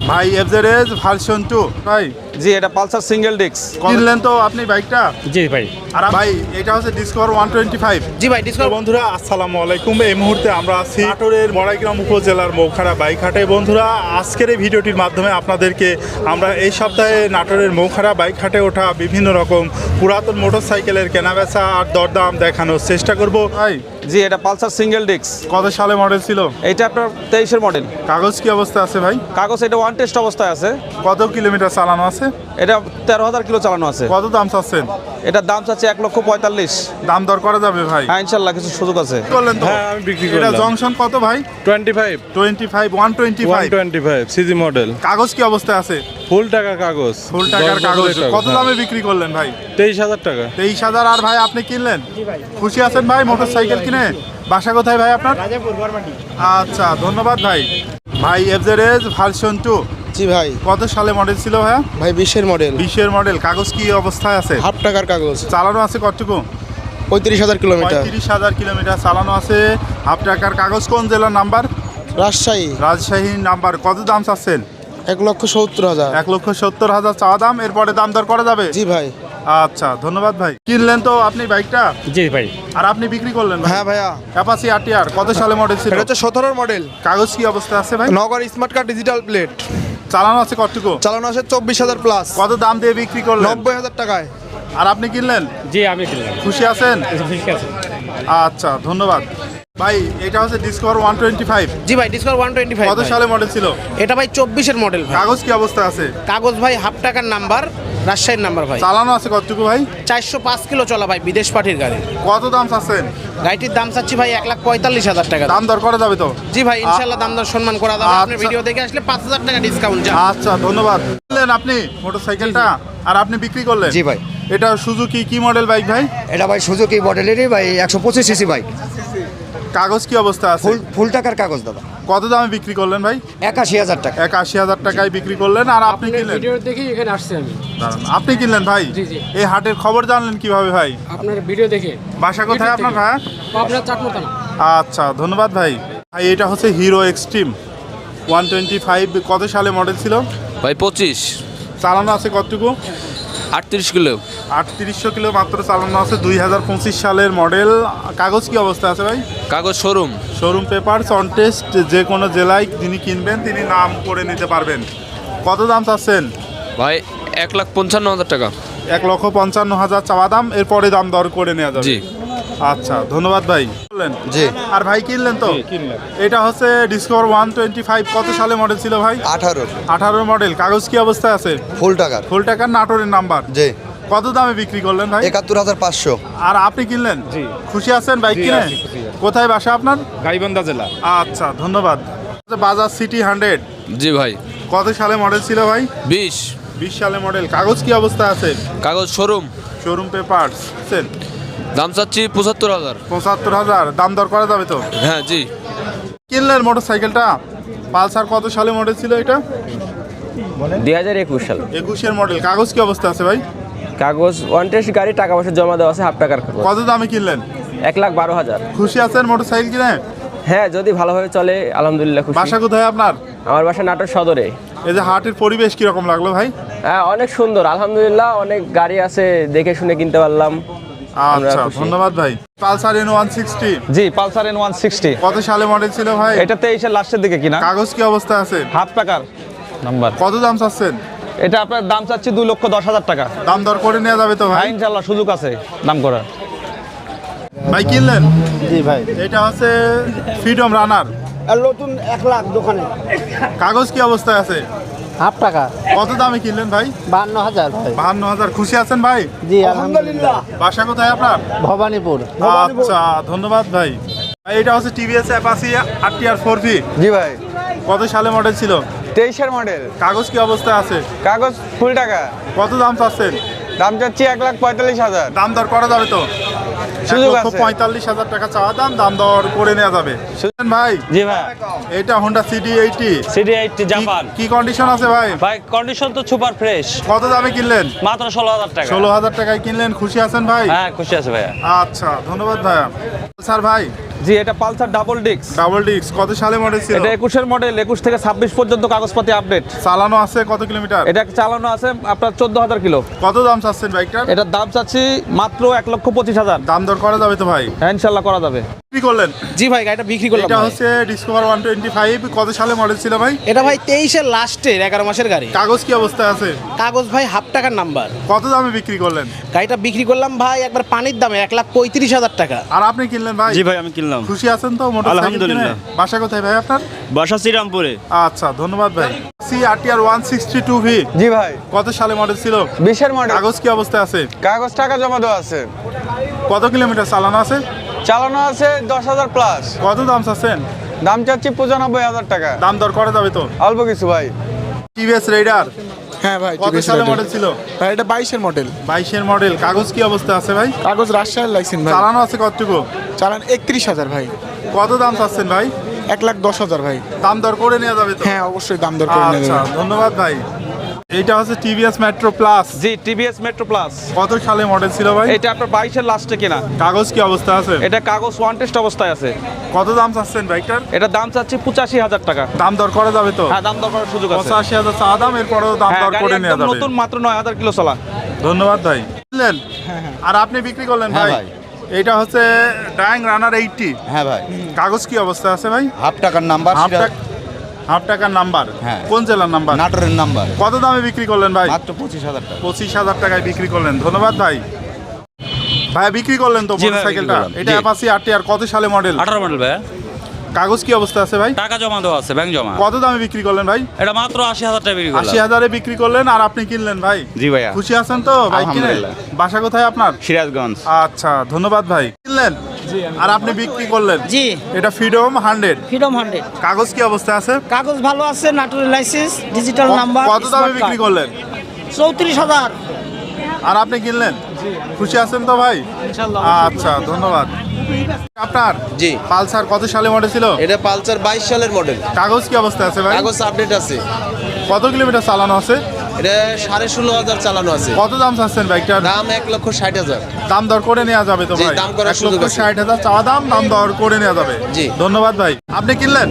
ভাই FZS version 2 ভাই। জি, এটা পালসার সিঙ্গেল ডিস্ক। কিনলেন তো আপনি বাইকটা? জি ভাই। আর ভাই এটা হচ্ছে ডিসকভার 125। জি ভাই, ডিসকভার। বন্ধুরা আসসালামু আলাইকুম। এই মুহূর্তে আমরা আছি নাটোরের বড়াইগ্রাম উপজেলার মৌখাড়া বাইক হাটে। বন্ধুরা আজকের এই ভিডিওটির মাধ্যমে আপনাদেরকে আমরা এই সপ্তাহে নাটোরের মৌখাড়া বাইক হাটে ওঠা বিভিন্ন রকম পুরাতন মোটরসাইকেলের কেনাবেচা আর দরদাম দেখানোর চেষ্টা করব। ভাই জি, এটা পালসার সিঙ্গেল ডিস্ক। কত সালে মডেল ছিল? এটা আপনার 23-এর মডেল। কাগজ কি অবস্থা আছে ভাই? কাগজ এটা ওয়ান টেস্ট অবস্থায় আছে। কত কিলোমিটার চালানো আছে? এটা 13,000 কিলো চালানো আছে। কত দাম চাচ্ছেন? এটার দাম চাচ্ছে 1,45,000। দাম দর করা যাবে ভাই? হ্যাঁ, ইনশাল্লাহ কিছু সুযোগ আছে। করলেন তো? হ্যাঁ, আমি বিক্রি এটা করলাম। জংশন কত ভাই? 25 125 সিজি মডেল। কাগজ কি অবস্থায় আছে? ফুল টাকার কাগজ। ফুল টাকার 10 কাগজ। বছরের কত দামে বিক্রি করলেন ভাই? 23,000 টাকা। 23,000। আর ভাই আপনি কিনলেন? খুশি আছেন ভাই মোটরসাইকেল কিনে? বাসা কোথায় ভাই আপনার? আচ্ছা, ধন্যবাদ ভাই। ভাই এফজেডএস ভার্সন 2 জি ভাই। কত সালে মডেল ছিল ভাইয়া? ভাই 20-এর মডেল, 20-এর মডেল। কাগজ কি অবস্থায় আছে? হাফ টাকার কাগজ, চালানো আছে কতটুকু? 35,000 কিলোমিটার। 35,000 কিলোমিটার চালানো আছে। হাফ টাকার কাগজ। কোন জেলার নাম্বার? রাজশাহী। রাজশাহীর নাম্বার। কত দাম চাচ্ছেন? 1,70,000। 1,70,000 চাওয়া দাম। এরপরে দাম দর করা যাবে? জি ভাই। আচ্ছা, ধন্যবাদ ভাই। কিনলেন তো আপনি বাইকটা? জি ভাই। আর আপনি বিক্রি করলেন ভাই? হ্যাঁ ভাইয়া, অ্যাপাচি আরটিআর কত সালে মডেল ছিল? এটা হচ্ছে 17-এর মডেল। কাগজ কি অবস্থা আছে ভাই? নগর স্মার্ট কার্ড ডিজিটাল প্লেট। চালানো আছে কতটুকু? চালানো আছে 24,000 প্লাস। কত দাম দিয়ে বিক্রি করলেন? 90,000 টাকায়। আর আপনি কিনলেন? জি, আমি কিনলাম। খুশি আছেন? ঠিক আছে। আচ্ছা, ধন্যবাদ ভাই। এটা হচ্ছে ডিসকভার 125। জি ভাই, ডিসকভার 125। কত সালে মডেল ছিল? এটা ভাই 24-এর মডেল ভাই। কাগজ কি অবস্থা আছে? কাগজ ভাই হাফ টাকার নাম্বার, রাজশাহীর নাম্বার ভাই। চালানো আছে কতটুকু ভাই? 405 কিলো চলা ভাই, বিদেশ পাঠির গাড়ি। কত দাম চাচ্ছেন? গাড়িটির দাম চাচ্ছি ভাই 1,45,000 টাকা। দাম দর করা যাবে তো? জি ভাই, ইনশাল্লাহ দাম দর সম্মান করা যাবে। আপনার আচ্ছা। ভিডিও দেখে আসলে 5,000 টাকা ডিসকাউন্ট যা। আচ্ছা, ধন্যবাদ। কিনলেন আপনি মোটরসাইকেলটা? আর আপনি বিক্রি করলেন? জি ভাই। এটা সুজুকি কি মডেল বাইক ভাই? এটা ভাই সুজুকি মডেলেরই ভাই 125 সিসি বাইক। কাগজ কি অবস্থা আছে? ফুল টাকার কাগজ দাদা। কত দামে বিক্রি করলেন ভাই? 81,000 টাকা। 81,000 টাকায় বিক্রি করলেন। আর আপনি কিনলেন? ভিডিও দেখেই এখানে আসছি আমি। দাঁড়ান, আপনি কিনলেন ভাই? জি, জি। এই হাটের খবর জানলেন কিভাবে ভাই? আপনার ভিডিও দেখে। বাসা কোথায় আপনার ভাই? আপনার চাটমোতা না। আচ্ছা, ধন্যবাদ ভাই। ভাই এটা হচ্ছে হিরো এক্সট্রিম 125। কত সালে মডেল ছিল ভাই 25 চালানো আছে কতটুকু? 38 কিলো 3800 কিলো মাত্র চালানো আছে। 2025 সালের মডেল। কাগজ কি অবস্থা আছে ভাই? কাগজ showroom. Showroom papers on test. যে কোনো জেলায় যিনি কিনবেন তিনি নাম করে নিতে পারবেন। কত দাম চাচ্ছেন? ভাই 1,55,000 টাকা। 1,55,000 চাওয়া দাম। এরপরে দাম দর করে নেওয়া যাবে? জি। আচ্ছা, ধন্যবাদ ভাই। বললেন জি। আর ভাই কিনলেন তো? এটা হচ্ছে ডিসকভার 125। কত সালে মডেল ছিল ভাই? 18 18 মডেল। কাগজ কি অবস্থায় আছে? ফুল টাকার। ফুল টাকার নাটোরের নাম্বার। জি। কত দামে বিক্রি করলেন ভাই? 71,500। আর আপনি কিনলেন? জি। খুশি আছেন বাইক কিনে? কোথায় বাসা আপনার? গাইবান্ধা জেলা। আচ্ছা, ধন্যবাদ। বাজাজ সিটি 100 জি ভাই। কত সালে মডেল ছিল ভাই? 20 সালে মডেল। কাগজ কি অবস্থা আছে? কাগজ শোরুম। Showroom papers. দাম চাচ্ছি 75,000। 75,000। দাম দর করা যাবে তো? হ্যাঁ জি। কিনলেন মোটরসাইকেলটা? পালসার কত সালে মডেল ছিল এটা? 2021 সাল। 21-এর মডেল। কাগজ কি অবস্থা আছে ভাই? কাগজ ওয়ান টেস্ট গাড়ি, টাকা পয়সা জমা দেওয়া আছে, হাফ টাকার কাগজ। কত দামে কিনলেন? 1,12,000। খুশি আছেন মোটরসাইকেল কিনে? হ্যাঁ, যদি ভালোভাবে চলে আলহামদুলিল্লাহ খুশি। বাসা কোথায় আপনার? আমার বাসা নাটোর সদরে। এই যে হাটের পরিবেশ কিরকম লাগলো ভাই? হ্যাঁ, অনেক সুন্দর আলহামদুলিল্লাহ। অনেক গাড়ি আছে, দেখে শুনে কিনতে পারলাম। আমরা আচ্ছা, খুশি। ধন্যবাদ ভাই। পালসার N160 জি, পালসার N160। কত সালে মডেল ছিল ভাই? এটা 23-এর লাস্টের দিকে কিনা। কাগজ কি অবস্থা আছে? হাফ টাকার নাম্বার। কত দাম চাচ্ছেন? এটা আপনার দাম চাচ্ছি 2,10,000 টাকা। দাম দর করে নেওয়া যাবে তো ভাই? হ্যাঁ, ইনশাল্লাহ সুযোগ আছে দাম করার। ভাই কিনলেন? জি ভাই। এটা হচ্ছে ফ্রিডম রানার। আর নতুন 1,00,000 দোকানে। কাগজ কি অবস্থায় আছে? হাফ টাকা। কত দামে কিনলেন ভাই? 52,000 ভাই। 52,000। খুশি আছেন ভাই? জি আলহামদুলিল্লাহ। বাসা কোথায় আপনার? ভবানীপুর। আচ্ছা, ধন্যবাদ ভাই। ভাই এটা হচ্ছে টিভিএস অ্যাপাচি আরটিআর 4V। জি ভাই। কত সালে মডেল ছিল? 23-এর মডেল। কাগজ কি অবস্থায় আছে? কাগজ ফুল টাকা। কত দাম চাচ্ছেন? দাম চাচ্ছি 1,45,000। দাম দর করা যাবে তো? সুযোগ আছে। 1,45,000 টাকা চাওয়া দাম। দাম দর করে নেওয়া যাবে। শুনছেন ভাই? জি ভাই। এটা হোন্ডা সিডি80। CD80 Japan. কি কন্ডিশন আছে ভাই? ভাই কন্ডিশন তো সুপার ফ্রেশ। কত দামে কিনলেন? মাত্র 16,000 টাকা। 16,000 টাকায় কিনলেন। খুশি আছেন ভাই? হ্যাঁ, খুশি আছে ভাইয়া। আচ্ছা, ধন্যবাদ ভাইয়া। স্যার ভাই জি, এটা পালসার ডাবল ডিক্স। ডাবল ডিস্ক কত সালে মডেল ছিল? এটা 21-এর মডেল, 21 থেকে 26 পর্যন্ত কাগজপাতি আপডেট। চালানো আছে কত কিলোমিটার? এটা চালানো আছে আপনার 14,000 কিলো। কত দাম চাচ্ছেন বাইকটার? এটার দাম চাচ্ছি মাত্র 1,25,000। দাম দর করা যাবে তো ভাই? হ্যাঁ, ইনশাল্লাহ করা যাবে। কি করলেন? জি ভাই, গাড়িটা বিক্রি করলাম এটা ভাই। হচ্ছে ডিসকভার 125 কত সালে মডেল ছিল ভাই? এটা ভাই 23-এর লাস্টের 11 মাসের গাড়ি। কাগজ কি অবস্থায় আছে? কাগজ ভাই হাফ টাকার নাম্বার। কত দামে বিক্রি করলেন? গাড়িটা বিক্রি করলাম ভাই একবার পানির দামে 1,35,000 টাকা। আর আপনি কিনলেন ভাই? জি ভাই, আমি কিনলাম। খুশি আছেন তো মোটরসাইকেল আলহামদুলিল্লাহ। কিনে? বাসা কোথায় ভাই আপনার? বাসা শ্রীরামপুরে। আচ্ছা, ধন্যবাদ ভাই। CRTR 162V জি ভাই, কত সালে মডেল ছিল? 20-এর মডেল। কাগজ কি অবস্থায় আছে? কাগজ টাকা জমা দেওয়া আছে। কত কিলোমিটার চালানো আছে? চালানো আছে 10,000 প্লাস। কত দাম চাচ্ছেন? দাম চাচ্ছি 95,000 টাকা। দাম দর করা যাবে তো? অল্প কিছু ভাই। TVS রাইডার হ্যাঁ ভাই, কত সালে মডেল ছিল? ভাই এটা 22-এর মডেল। 22-এর মডেল। কাগজ কি অবস্থা আছে ভাই? কাগজ রাজশাহীর লাইসেন্স ভাই। চালানো আছে কতটুকু? চালান 31,000 ভাই। কত দাম চাচ্ছেন ভাই? 1,10,000 ভাই। দাম দর করে নেওয়া যাবে তো? হ্যাঁ অবশ্যই দাম দর করে নেবেন। আচ্ছা, ধন্যবাদ ভাই। এইটা হচ্ছে TVS মেট্রো প্লাস জি, টিভিএস মেট্রো প্লাস। কত সালে মডেল ছিল ভাই? এটা আপনার 22-এর লাস্টে কেনা। কাগজ কি অবস্থা আছে? এটা কাগজ ওয়ান টেস্ট অবস্থায় আছে। কত দাম চাচ্ছেন বাইকটার? এটা দাম চাচ্ছি 85,000 টাকা। দাম দর করা যাবে তো? হ্যাঁ, দাম দর করার সুযোগ আছে। 85,000 চা দাম, এরপরেও দাম হ্যাঁ, দর গাড়ি করে নেওয়া একদম যাবে। নতুন, মাত্র 9,000 কিলো চলা। ধন্যবাদ ভাই। বুঝলেন? আর আপনি বিক্রি করলেন ভাই? এইটা হচ্ছে ডাইং রানার 80। হ্যাঁ ভাই, কাগজ কি অবস্থা আছে ভাই? হাফ টাকার নাম্বার। হাফ টাকার নাম্বার। হ্যাঁ। কোন জেলার নাম্বার? নাটোরের নাম্বার। কত দামে বিক্রি করলেন ভাই? মাত্র 25,000 টাকা। 25,000 টাকায় বিক্রি করলেন। ধন্যবাদ ভাই। ভাই বিক্রি করলেন তো জি ভাই, মোটরসাইকেলটা? বিক্রি করলাম। এটা জি। অ্যাপাচি RTR কত সালে মডেল? 18 মডেল ভাই। কাগজ কি অবস্থা আছে ভাই? টাকা জমা দেওয়া আছে, ব্যাংক জমা। কত দামে বিক্রি করলেন ভাই? এটা মাত্র 80,000 টাকা বিক্রি করলাম। 80,000-এ বিক্রি করলেন। আর আপনি কিনলেন ভাই? জি ভাইয়া। খুশি আছেন তো বাইক কিনে? আলহামদুলিল্লাহ। বাসা কোথায় আপনার? সিরাজগঞ্জ। আচ্ছা, ধন্যবাদ ভাই। কিনলেন আর আপনি বিক্রি করলেন? জি, এটা ফ্রিডম 100। ফ্রিডম 100। কাগজ কি অবস্থায় আছে? কাগজ ভালো আছে, নাটোরের লাইসেন্স, ডিজিটাল নাম্বার। কত দামে বিক্রি করলেন? 34,000। আর আপনি কিনলেন? খুশি আছেন তো ভাই? আচ্ছা, ধন্যবাদ। আপনার জি। পালসার কত সালে মডেল ছিল? এটা পালসার 22 সালের মডেল। কাগজ কি অবস্থায় আছে ভাই? কাগজ আপডেট আছে। কত কিলোমিটার চালানো আছে? এটা 16,500 চালানো আছে। কত দাম চাচ্ছেন বাইকটার? দাম 1,60,000। দাম দর করে নেওয়া যাবে তো জি, ভাই? দাম করার সুযোগ আছে। 1,60,000 চাওয়া দাম, দাম দর করে নেওয়া যাবে। জি। ধন্যবাদ ভাই। আপনি কিনলেন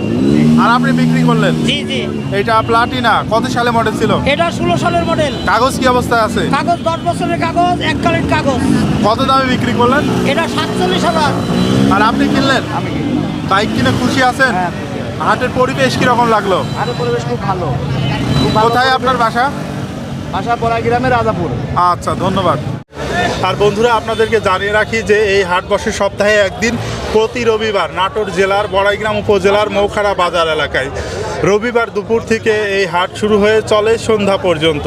আর আপনি বিক্রি করলেন? জি জি, এটা প্লাটিনা কত সালে মডেল ছিল? এটা 16 সালের মডেল। কাগজ কি অবস্থায় আছে? কাগজ 10 বছরের কাগজ, এককালীন কাগজ। কত দামে বিক্রি করলেন? এটা 47,000। আর আপনি কিনলেন? বাইক কিনে খুশি আছেন? হাটের পরিবেশ কিরকম লাগলো? আর পরিবেশ খুব ভালো। কোথায় আপনার বাসা? ভাষা পড়া গ্রামের রাজাপুর। আচ্ছা, ধন্যবাদ। আর বন্ধুরা, আপনাদেরকে জানিয়ে রাখি যে এই হাট বসে সপ্তাহে একদিন, প্রতি রবিবার নাটোর জেলার বড়াইগ্রাম উপজেলার মৌখাড়া বাজার এলাকায়। রবিবার দুপুর থেকে এই হাট শুরু হয়ে চলে সন্ধ্যা পর্যন্ত।